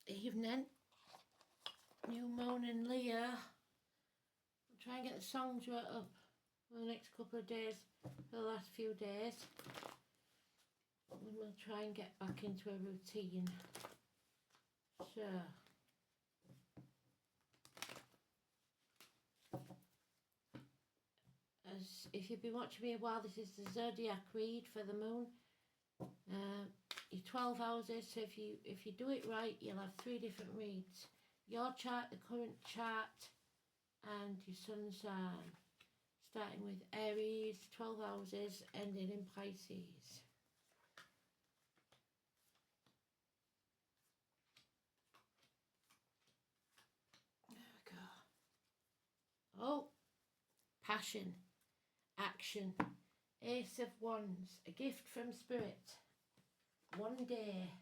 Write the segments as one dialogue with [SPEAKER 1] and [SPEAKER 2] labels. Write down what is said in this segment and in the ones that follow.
[SPEAKER 1] Evening, New Moon and Leah. I'll try and get the songs right up for the next couple of days, for the last few days. And we'll try and get back into a routine. So, as if you've been watching me a while, this is the zodiac read for the moon. Your 12 houses, so if you do it right, you'll have 3 different reads. Your chart, the current chart, and your sun sign. Starting with Aries, 12 houses, ending in Pisces. There we go. Oh, passion, action, Ace of Wands, a gift from Spirit. One day.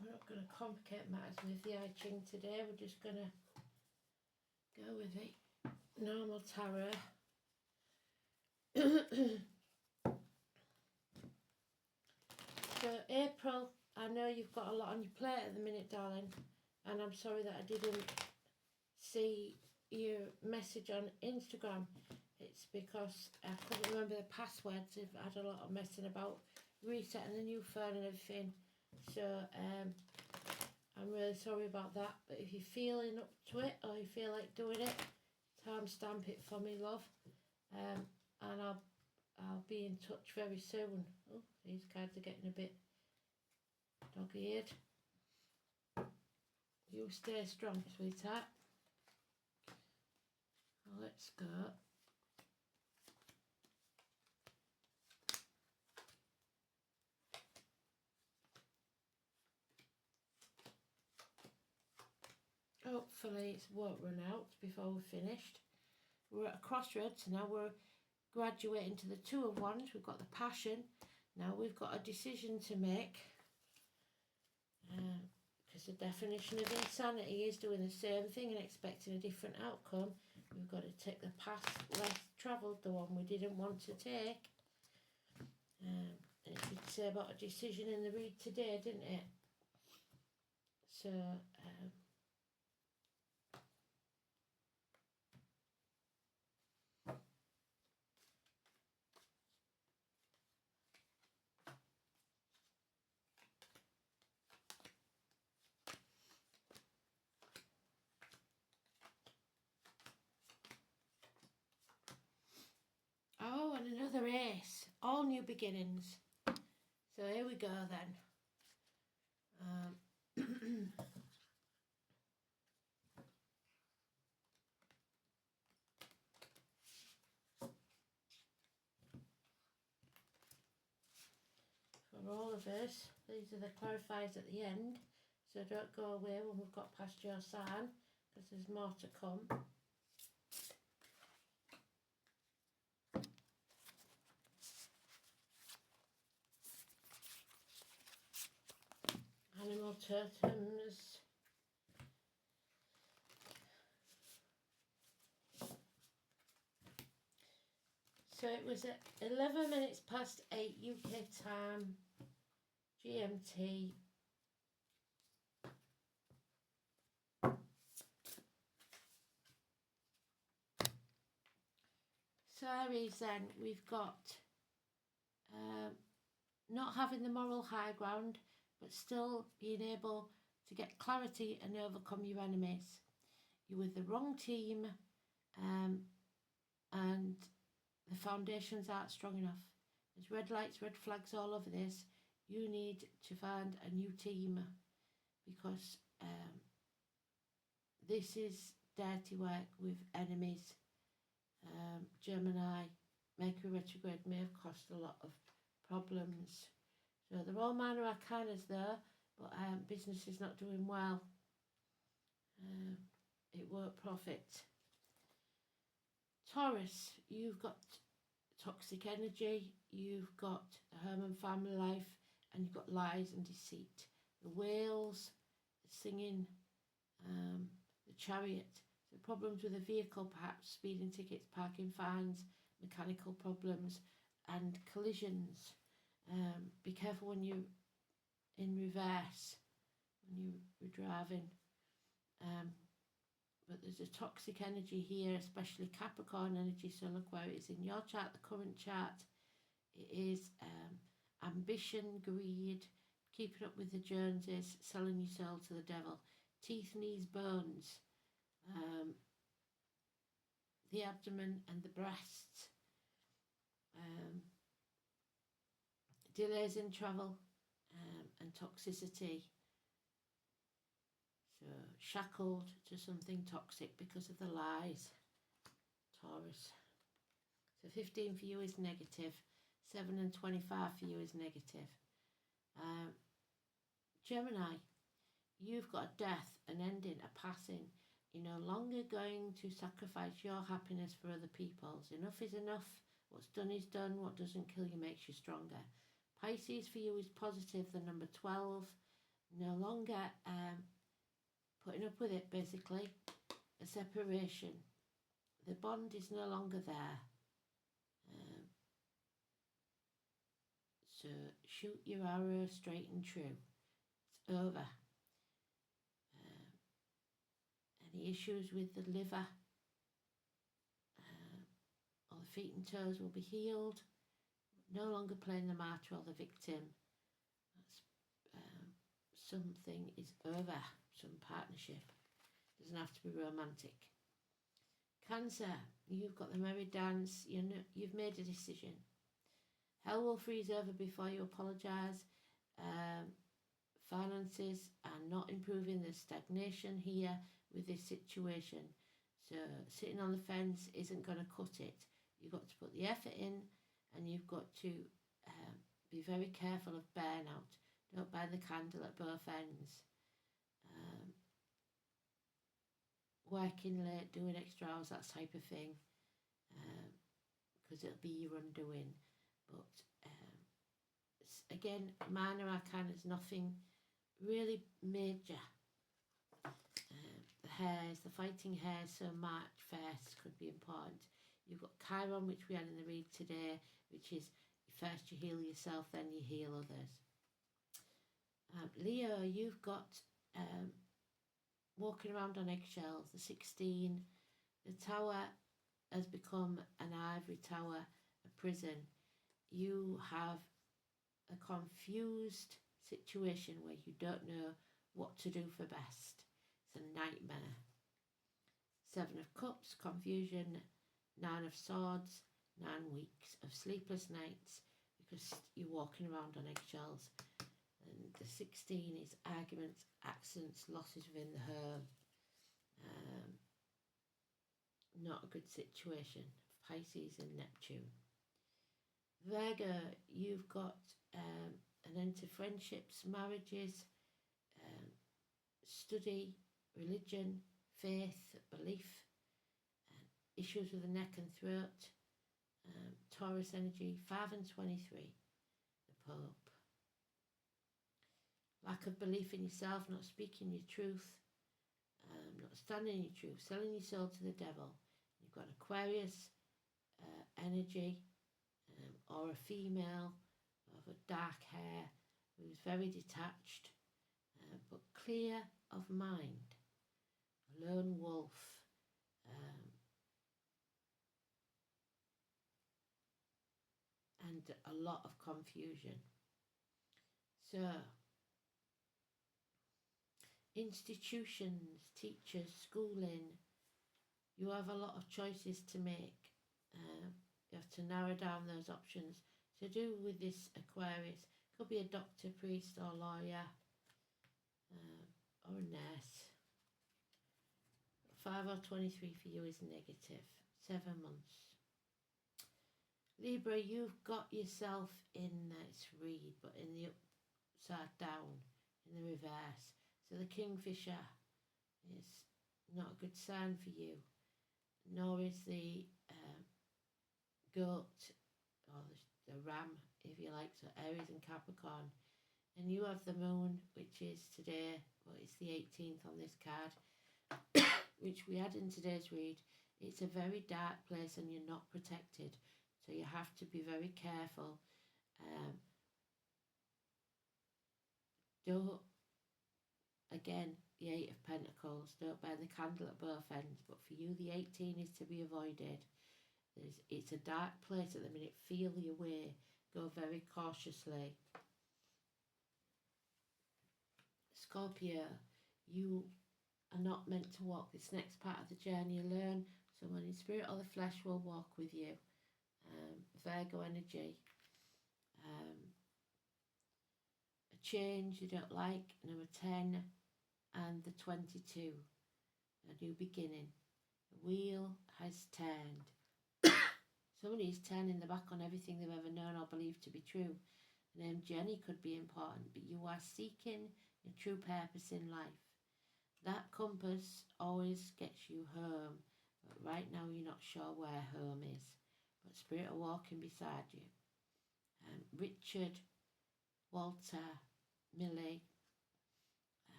[SPEAKER 1] We're not going to complicate matters with the I Ching today. We're just going to go with the normal tarot. So April, I know you've got a lot on your plate at the minute, darling, and I'm sorry that I didn't see your message on Instagram. It's because I couldn't remember the passwords. I've had a lot of messing about resetting the new phone and everything. So I'm really sorry about that. But if you're feeling up to it or you feel like doing it, timestamp it for me, love. And I'll be in touch very soon. Oh, these cards are getting a bit dog-eared. You stay strong, sweetheart. Well, let's go. Hopefully it won't run out before we're finished. We're at a crossroads now. We're graduating to the Two of Wands. We've got the passion. Now we've got a decision to make. Because the definition of insanity is doing the same thing and expecting a different outcome. We've got to take the path less travelled, the one we didn't want to take. And it did say about a decision in the read today, didn't it? So, oh, and another ace. All new beginnings. So here we go then. For all of us, these are the clarifiers at the end. So don't go away when we've got past your sign, because there's more to come. Animal totems. So it was at 11 minutes past 8 UK time, GMT. So Aries then, we've got not having the moral high ground, but still being able to get clarity and overcome your enemies. You're with the wrong team, and the foundations aren't strong enough. There's red lights, red flags all over this. You need to find a new team, because this is dirty work with enemies. Gemini, Mercury retrograde may have caused a lot of problems. So they're all minor arcanas there, but business is not doing well. It won't profit. Taurus, you've got toxic energy, you've got a home and family life, and you've got lies and deceit. The whales, the singing, the chariot. So problems with a vehicle, perhaps speeding tickets, parking fines, mechanical problems, and collisions. Be careful when you're in reverse, when you're driving. But there's a toxic energy here, especially Capricorn energy. So look where it is in your chart, the current chart. It is ambition, greed, keeping up with the Joneses, selling your soul to the devil, teeth, knees, bones, the abdomen and the breasts, delays in travel, and toxicity. So shackled to something toxic because of the lies, Taurus. So 15 for you is negative. 7 and 25 for you is negative. Gemini, you've got a death, an ending, a passing. You're no longer going to sacrifice your happiness for other people's. Enough is enough. What's done is done. What doesn't kill you makes you stronger. Pisces for you is positive, the number 12. No longer putting up with it, basically. A separation. The bond is no longer there. So shoot your arrow straight and true. It's over. Any issues with the liver or the feet and toes will be healed. No longer playing the martyr or the victim. Something is over. Some partnership. Doesn't have to be romantic. Cancer, you've got the merry dance. You've made a decision. Hell will freeze over before you apologise. Finances are not improving. There's stagnation here with this situation. So sitting on the fence isn't going to cut it. You've got to put the effort in, and you've got to be very careful of burnout. Don't burn the candle at both ends. Working late, doing extra hours, that type of thing, because it'll be your undoing. But again, minor arcana is nothing really major. The hairs, the fighting hairs, so March 1st could be important. You've got Chiron, which we had in the read today, which is first you heal yourself, then you heal others. Leo, you've got walking around on eggshells, the 16. The tower has become an ivory tower, a prison. You have a confused situation where you don't know what to do for best. It's a nightmare. 7 of Cups, confusion. 9 of Swords, 9 weeks of sleepless nights because you're walking around on eggshells. And the 16 is arguments, accidents, losses within the home. Not a good situation. Pisces and Neptune. Virgo, you've got an end to friendships, marriages, study, religion, faith, belief, issues with the neck and throat. Taurus energy, 5 and 23. The Pope. Lack of belief in yourself, not speaking your truth, not standing in your truth, selling your soul to the devil. You've got Aquarius energy, or a female of a dark hair who's very detached, but clear of mind. A lone wolf. And a lot of confusion. So, institutions, teachers, schooling, you have a lot of choices to make. You have to narrow down those options. To do with this Aquarius, could be a doctor, priest or lawyer, or a nurse. 5 or 23 for you is negative. 7 months. Libra, you've got yourself in, it's read, but in the upside down, in the reverse. So the Kingfisher is not a good sign for you, nor is the goat, or the ram, if you like, so Aries and Capricorn. And you have the moon, which is today, well, it's the 18th on this card, which we had in today's read. It's a very dark place and you're not protected. So you have to be very careful. Don't, again, the Eight of Pentacles, don't burn the candle at both ends. But for you, the 18 is to be avoided. It's a dark place at the minute. Feel your way. Go very cautiously. Scorpio, you are not meant to walk this next part of the journey alone. Someone in spirit or the flesh will walk with you. Virgo energy. A change you don't like. Number 10 and the 22. A new beginning. The wheel has turned. Somebody is turning their back on everything they've ever known or believed to be true. The name Jenny could be important, but you are seeking your true purpose in life. That compass always gets you home, but right now you're not sure where home is. But Spirit are walking beside you. Richard, Walter, Millie,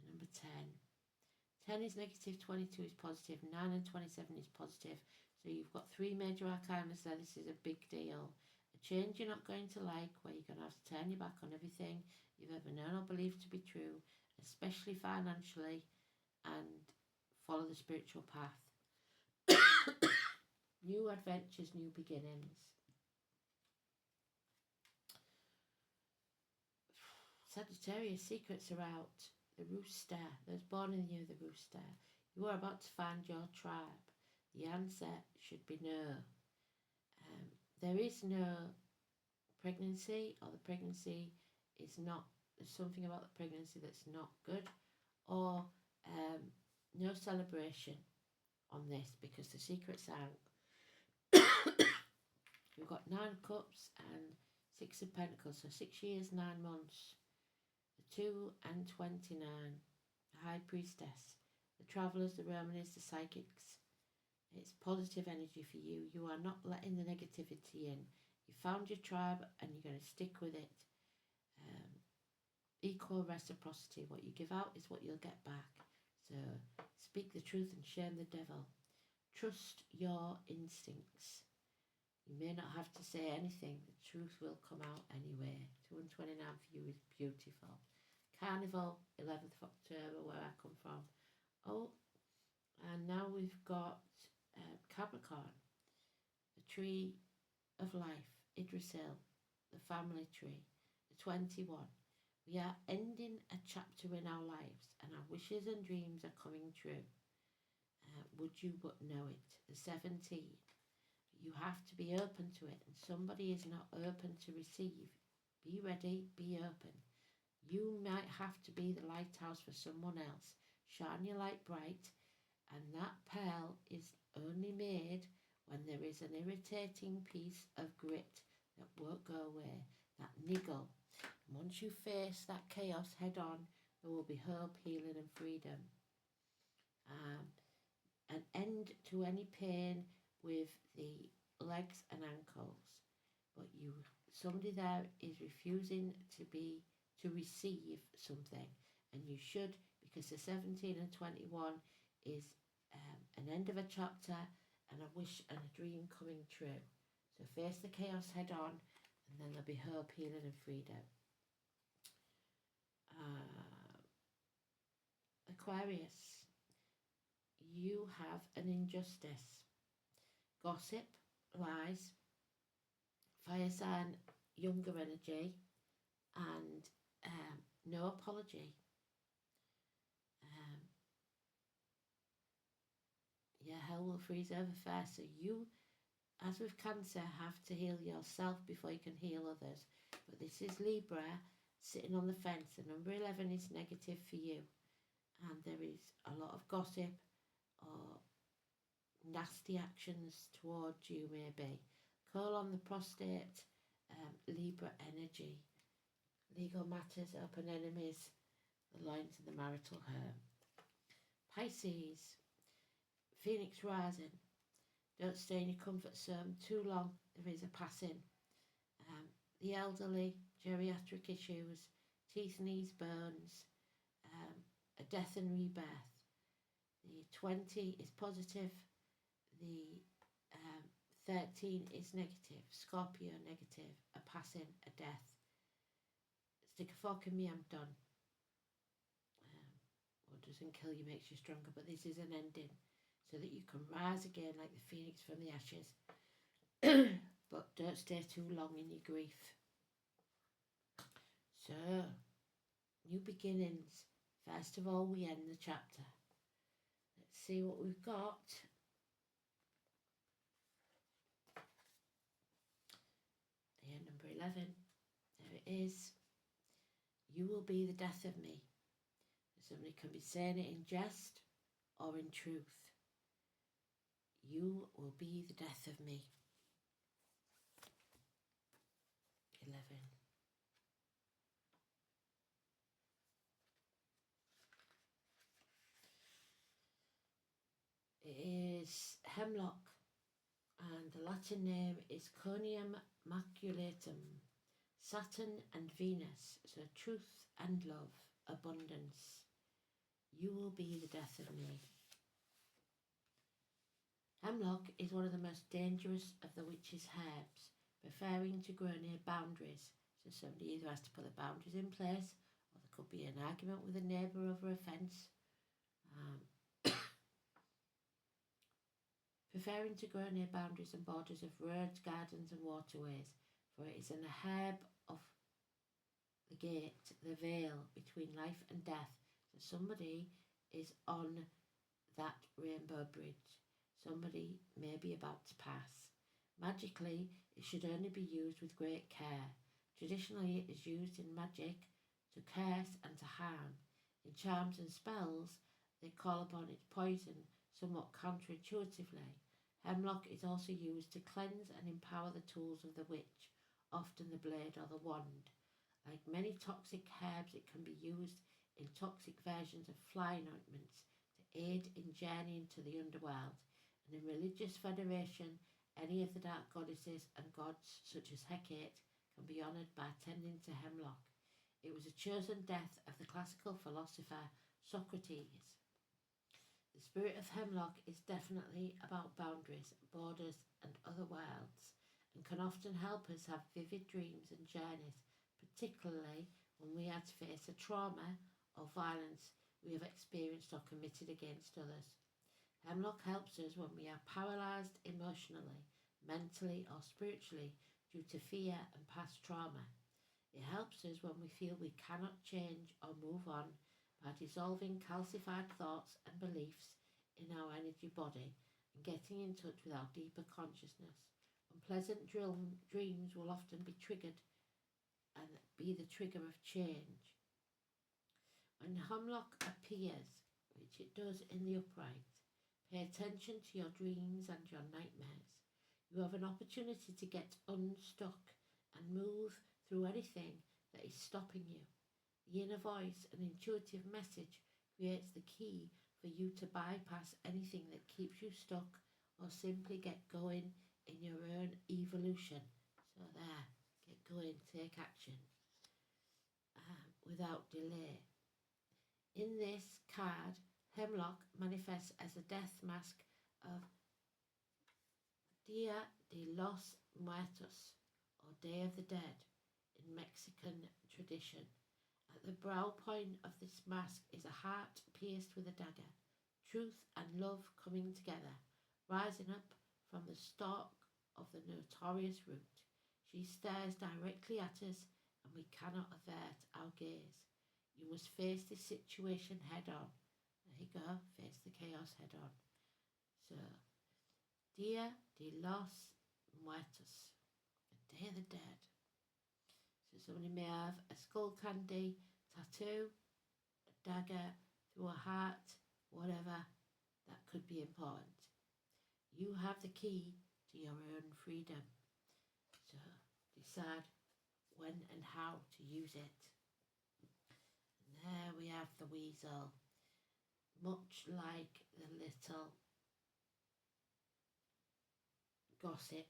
[SPEAKER 1] number 10. 10 is negative, 22 is positive, 9 and 27 is positive. So you've got 3 major arcana, so this is a big deal. A change you're not going to like, where you're going to have to turn your back on everything you've ever known or believed to be true, especially financially, and follow the spiritual path. New adventures, new beginnings. Sagittarius, secrets are out. The rooster, those born in you, the rooster. You are about to find your tribe. The answer should be no. There is no pregnancy, or the pregnancy is not, there's something about the pregnancy that's not good, or no celebration on this because the secret's out. We've got 9 cups and 6 of pentacles, so 6 years, 9 months. The 2 and 29, the high priestess, the travellers, the Romanis, the psychics. It's positive energy for you. You are not letting the negativity in. You found your tribe and you're going to stick with it. Equal reciprocity. What you give out is what you'll get back. So speak the truth and shame the devil. Trust your instincts. You may not have to say anything. The truth will come out anyway. 2 and 29 for you is beautiful. Carnival, 11th of October, where I come from. Oh, and now we've got Capricorn, the tree of life, Idrisil, the family tree, the 21. We are ending a chapter in our lives and our wishes and dreams are coming true. Would you but know it? The 17. You have to be open to it, and somebody is not open to receive. Be ready, be open. You might have to be the lighthouse for someone else. Shine your light bright, and that pearl is only made when there is an irritating piece of grit that won't go away, that niggle. And once you face that chaos head on, there will be hope, healing and freedom. An end to any pain with the legs and ankles. But somebody there is refusing to receive something, and you should, because the 17 and 21 is an end of a chapter and a wish and a dream coming true. So face the chaos head on, and then there'll be hope, healing and freedom. Aquarius, you have an injustice. Gossip, lies, fire sign, younger energy, and no apology. Hell will freeze over fast. So you, as with Cancer, have to heal yourself before you can heal others. But this is Libra sitting on the fence. And number 11 is negative for you. And there is a lot of gossip or nasty actions towards you, maybe. Call on the prostate, Libra energy. Legal matters, open enemies, the loins of the marital home. Pisces, Phoenix rising. Don't stay in your comfort zone too long. There is a passing. The elderly, geriatric issues, teeth, knees, bones, a death and rebirth. The 20 is positive. The 13 is negative. Scorpio, negative. A passing, a death. Stick a fork in me, I'm done. What doesn't kill you makes you stronger, but this is an ending so that you can rise again like the phoenix from the ashes. But don't stay too long in your grief. So, new beginnings. First of all, we end the chapter. Let's see what we've got. Here, number 11. There it is. You will be the death of me. Somebody can be saying it in jest or in truth. You will be the death of me. 11. It is hemlock, and the Latin name is Conium maculatum. Saturn and Venus, so truth and love, abundance. You will be the death of me. Hemlock is one of the most dangerous of the witch's herbs, preferring to grow near boundaries. So somebody either has to put the boundaries in place, or there could be an argument with a neighbour over a fence. Preferring to grow near boundaries and borders of roads, gardens and waterways, for it is an herb of the gate, the veil between life and death. So somebody is on that rainbow bridge. Somebody may be about to pass. Magically, it should only be used with great care. Traditionally, it is used in magic to curse and to harm. In charms and spells, they call upon its poison somewhat counterintuitively. Hemlock is also used to cleanse and empower the tools of the witch, often the blade or the wand. Like many toxic herbs, it can be used in toxic versions of flying ointments to aid in journeying to the underworld. And in religious veneration, any of the dark goddesses and gods, such as Hecate, can be honoured by tending to hemlock. It was a chosen death of the classical philosopher Socrates. The spirit of hemlock is definitely about boundaries, borders and other worlds, and can often help us have vivid dreams and journeys, particularly when we had to face a trauma or violence we have experienced or committed against others. Hemlock helps us when we are paralysed emotionally, mentally or spiritually due to fear and past trauma. It helps us when we feel we cannot change or move on by dissolving calcified thoughts and beliefs in our energy body and getting in touch with our deeper consciousness. Unpleasant dreams will often be triggered and be the trigger of change. When hemlock appears, which it does in the upright, pay attention to your dreams and your nightmares. You have an opportunity to get unstuck and move through anything that is stopping you. The inner voice, an intuitive message, creates the key for you to bypass anything that keeps you stuck or simply get going in your own evolution. So there, get going, take action without delay. In this card, hemlock manifests as a death mask of Dia de los Muertos, or Day of the Dead, in Mexican tradition. At the brow point of this mask is a heart pierced with a dagger, truth and love coming together, rising up from the stalk of the notorious root. She stares directly at us and we cannot avert our gaze. You must face this situation head on. There you go, face the chaos head on. So, Dia de los Muertos, the Day of the Dead. So somebody may have a skull candy, tattoo, a dagger through a heart, whatever, that could be important. You have the key to your own freedom. So decide when and how to use it. And there we have the weasel, much like the little gossip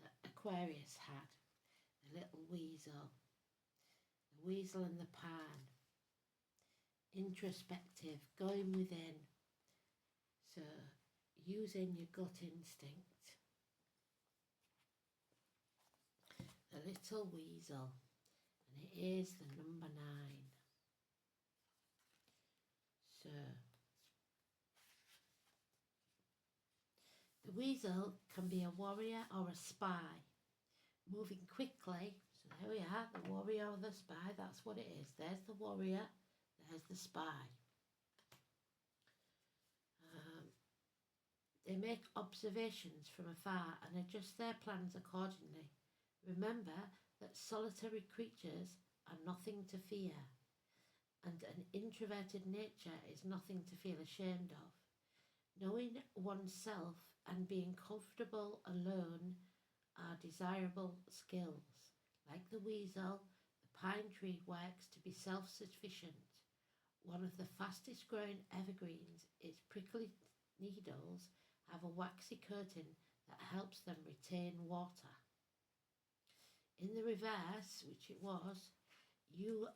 [SPEAKER 1] that Aquarius had. The little weasel, the weasel and the pan, introspective, going within, so using your gut instinct little weasel, and it is the number 9. So the weasel can be a warrior or a spy, moving quickly. So there we are, the warrior or the spy, that's what it is. There's the warrior, there's the spy. They make observations from afar and adjust their plans accordingly. Remember that solitary creatures are nothing to fear, and an introverted nature is nothing to feel ashamed of. Knowing oneself and being comfortable alone are desirable skills. Like the weasel, the pine tree works to be self-sufficient. One of the fastest growing evergreens, its prickly needles have a waxy coating that helps them retain water. In the reverse, which it was, you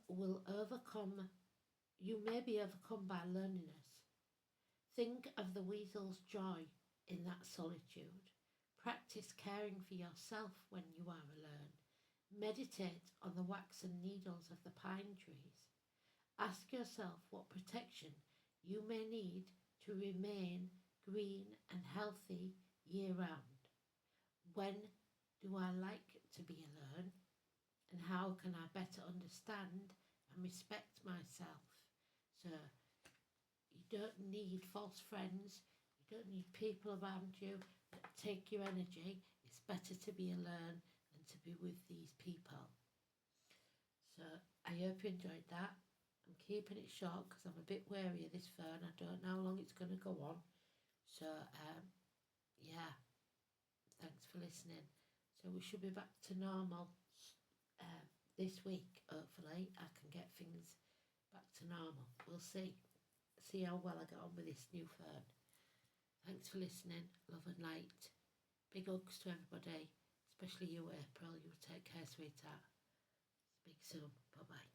[SPEAKER 1] may be overcome by loneliness. Think of the weasel's joy in that solitude. Practice caring for yourself when you are alone. Meditate on the waxen needles of the pine trees. Ask yourself what protection you may need to remain green and healthy year-round. When do I like to be alone? And how can I better understand and respect myself? So you don't need false friends. You don't need people around you that take your energy. It's better to be alone than to be with these people. So I hope you enjoyed that. I'm keeping it short because I'm a bit wary of this phone. I don't know how long it's going to go on. So, yeah, thanks for listening. So we should be back to normal this week, hopefully. I can get things back to normal. We'll see. See how well I get on with this new phone. Thanks for listening. Love and light. Big hugs to everybody, especially you, April. You take care, sweetheart. Speak soon. Bye-bye.